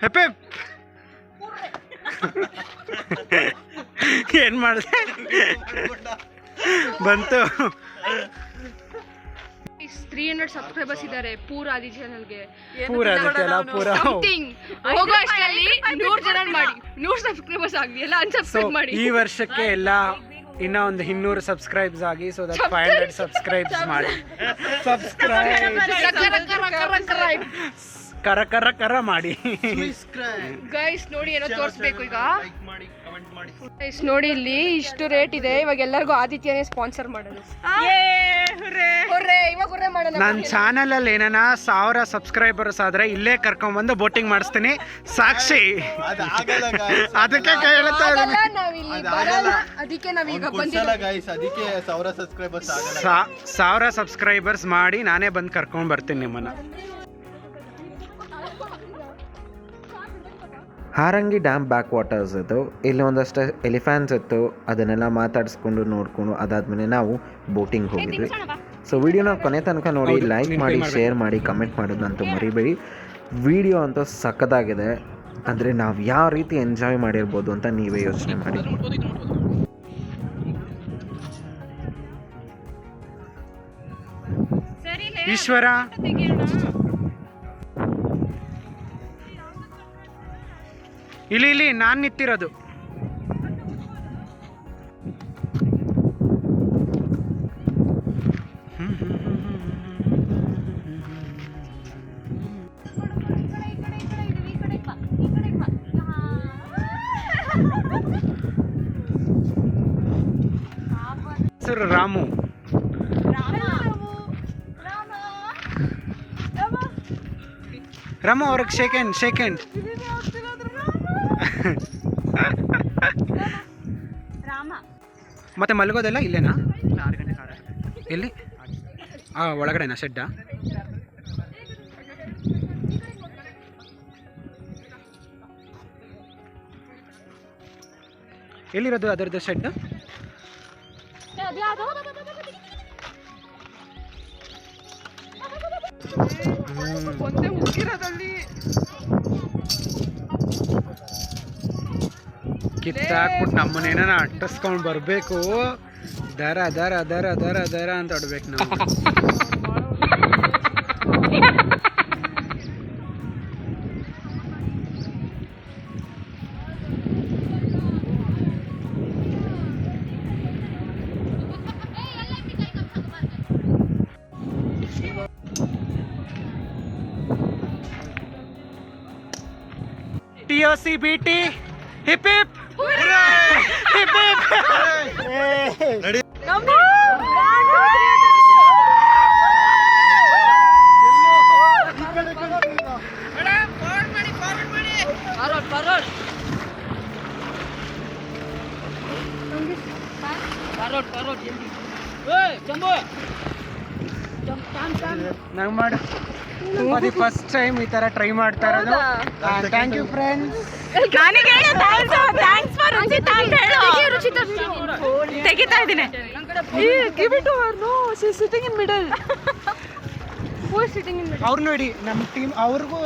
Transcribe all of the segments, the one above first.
ಹೆಪ್ಪೆ ಏನು ಮಾಡಿದೆ ಬಂತು. 300 ಸಬ್ಸ್ಕ್ರೈಬರ್ಸ್ ಇದ್ದಾರೆ ಪೂರ ಆದಿ ಚಾನಲ್ಗೆ. ಸಮಥಿಂಗ್ ಹೋಗೋ ಅಷ್ಟರಲ್ಲಿ 100 ಜನ ಮಾಡಿ 100 ಸಬ್ಸ್ಕ್ರೈಬರ್ಸ್ ಆಗಿ ಎಲ್ಲ ಅನ್ಸಬ್ಸ್ಕ್ರೈಬ್ ಮಾಡಿ. ಈ ವರ್ಷಕ್ಕೆ ಎಲ್ಲ ಇನ್ನ ಒಂದು 200 ಸಬ್ಸ್ಕ್ರೈಬ್ಸ್ ಆಗಿ ಸೊ ದಟ್ 500 ಸಬ್ಸ್ಕ್ರೈಬ್ಸ್ ಮಾಡಿ. ಕರ ಮಾಡಿ ಗೈಸ್. ನೋಡಿ ಏನೋ ತೋರಿಸ್ಬೇಕು ಈಗ. ಗೈಸ್ ನೋಡಿ ಇಲ್ಲಿ ಇಷ್ಟು ರೇಟ್ ಇದೆ. ಇವಾಗ ಎಲ್ಲರಿಗೂ ಆದಿತ್ಯನೇ ಸ್ಪಾನ್ಸರ್ ಮಾಡೋದು. ನನ್ನ ಚಾನಲ್ ಅಲ್ಲಿ ಏನಾನ 1000 ಸಬ್ಸ್ಕ್ರೈಬರ್ಸ್ ಆದ್ರೆ ಇಲ್ಲೇ ಕರ್ಕೊಂಡ್ಬಂದು ಬೋಟಿಂಗ್ ಮಾಡಿಸ್ತೀನಿ. ಸಾಕ್ಷಿ ಅದಕ್ಕೆ ಹೇಳ್ತಾ ಇದ್ದೀನಿ. ಅದಕ್ಕೆ ನಾವೀಗ 1000 ಸಬ್ಸ್ಕ್ರೈಬರ್ಸ್ ಮಾಡಿ ನಾನೇ ಬಂದು ಕರ್ಕೊಂಡ್ ಬರ್ತೀನಿ ನಿಮ್ಮನ್ನ. ಹಾರಂಗಿ ಡ್ಯಾಮ್ ಬ್ಯಾಕ್ ವಾಟರ್ಸ್ ಇತ್ತು. ಇಲ್ಲಿ ಒಂದಷ್ಟು ಎಲಿಫ್ಯಾಂಟ್ಸ್ ಇತ್ತು. ಅದನ್ನೆಲ್ಲ ಮಾತಾಡಿಸ್ಕೊಂಡು ನೋಡಿಕೊಂಡು ಅದಾದಮೇಲೆ ನಾವು ಬೋಟಿಂಗ್ ಹೋಗಿದ್ವಿ. ಸೊ ವಿಡಿಯೋನ ಕೊನೆ ತನಕ ನೋಡಿ, ಲೈಕ್ ಮಾಡಿ, ಶೇರ್ ಮಾಡಿ, ಕಮೆಂಟ್ ಮಾಡೋದಂತೂ ಮರಿಬೇಡಿ. ವಿಡಿಯೋ ಅಂತೂ ಸಖತ್ತಾಗಿದೆ. ಅಂದರೆ ನಾವು ಯಾವ ರೀತಿ ಎಂಜಾಯ್ ಮಾಡಿರ್ಬೋದು ಅಂತ ನೀವೇ ಯೋಚನೆ ಮಾಡಿ. ಈಶ್ವರ ಇಲ್ಲಿ ನಾನು ನಿಂತಿರೋದು. ಹೆಸರು ರಾಮು. ರಾಮು ಅವ್ರಿಗೆ ಸೆಕೆಂಡ್ ಮತ್ತೆ ಮಲಗೋದೆಲ್ಲ ಇಲ್ಲೇನಾ? ಎಲ್ಲಿ? ಒಳಗಡೆನಾ ಶೆಡ್ಡ? ಎಲ್ಲಿರೋದು ಅದರದ್ದು ಶೆಡ್? ಕಿತ್ತಾಕ್ಬಿಟ್ಟು ನಮ್ಮನೇನ ಅಟ್ಟಿಸ್ಕೊಂಡು ಬರಬೇಕು. ದರ ದರ ದರ ದರ ದರ ಅಂತ ಆಡ್ಬೇಕು ನಾವು. TOC BT hip hip hip hip. ನಂಗೆ ಮಾಡು. ಅದು ಫಸ್ಟ್ ಟೈಮ್ ಈ ಥರ ಟ್ರೈ ಮಾಡ್ತಾ ಇರೋದು. Thank you friends. ತೆಗಿತಾ ಇದ್ದೀನಿ. ಅವ್ರು ನೋಡಿ ನಮ್ಮ ಟೀಮ್ ಅವ್ರಿಗೂ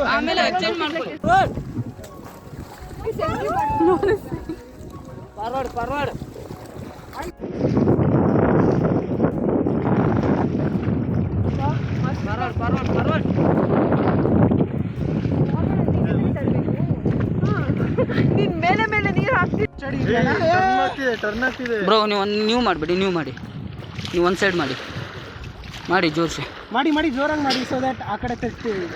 ಮೇಲೆ ನೀರು ಹಾಕ್ತಿ. ಬ್ರೋ ನೀವು ಮಾಡಬೇಡಿ, ನೀವು ಒಂದು ಸೈಡ್ ಮಾಡಿ ಜೋರ್ಸಿ ಮಾಡಿ ಜೋರಾಗಿ ಮಾಡಿ. ಸೊ ದಟ್ ಆ ಕಡೆ ತೆಗ್ತೀವಿ.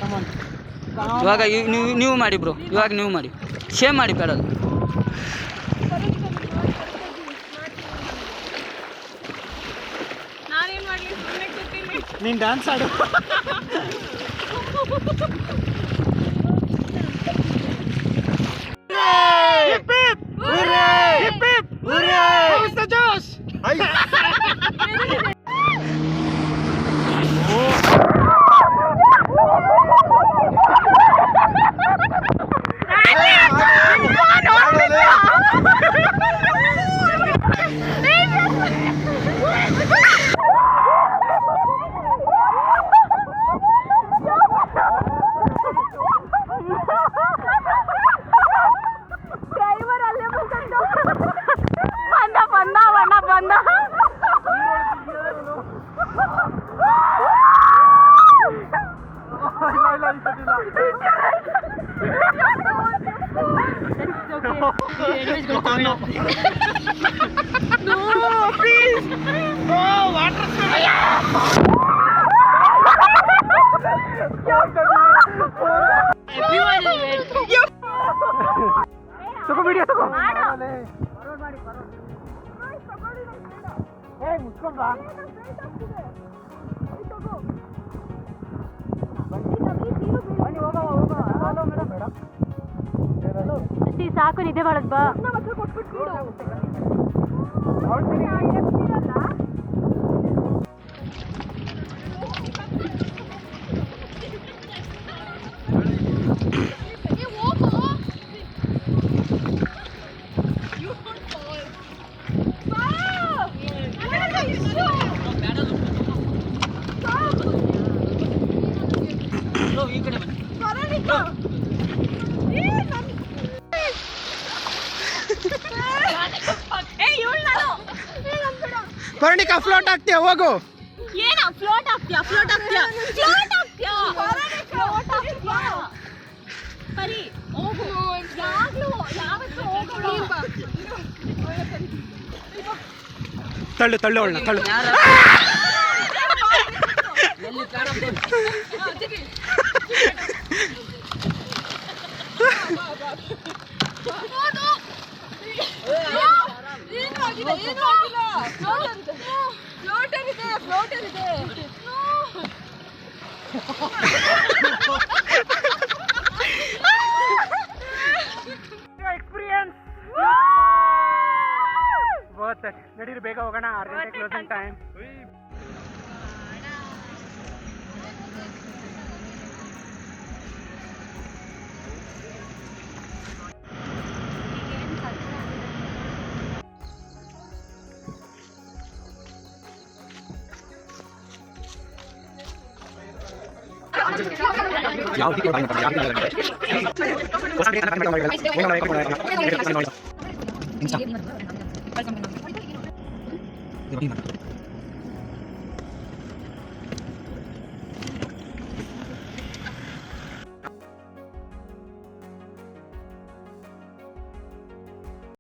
ಕಮಾನ್. ಇವಾಗ ನೀವು ಮಾಡಿ ಬ್ರೋ, ಇವಾಗ ನೀವು ಮಾಡಿ. ಶೇಮ್ ಮಾಡಿ ಬೇಡ. ನೀನು ಡ್ಯಾನ್ಸ್ ಆಡು. ಸಾಕು ನಿದ್ದೆ ಮಾಡೋದು ಬಾ. ಈ ಕಡೆ ಬನ್ನಿ. ಪರ್ಣಿಕಾ ಫ್ಲೋಟ್ ಆಗ್ತೀಯ ಹೋಗು. ಏನ ಫ್ಲೋಟ್ ಆಗ್ತೀಯಾ ಸರಿ ಹೋಗು. ತಳ್ಳು ತಳ್ಳು ಅವಳನ್ನ ತಳ್ಳು. ಎಲ್ಲಿ ಕಾಣಪ್ಪ? ಎಕ್ಸ್ಪೀರಿಯನ್ಸ್ ನಡೀರಿ, ಬೇಗ ಹೋಗೋಣ. 6 ಗಂಟೆ ಕ್ಲೋಸಿಂಗ್ ಟೈಮ್. ಯಾವ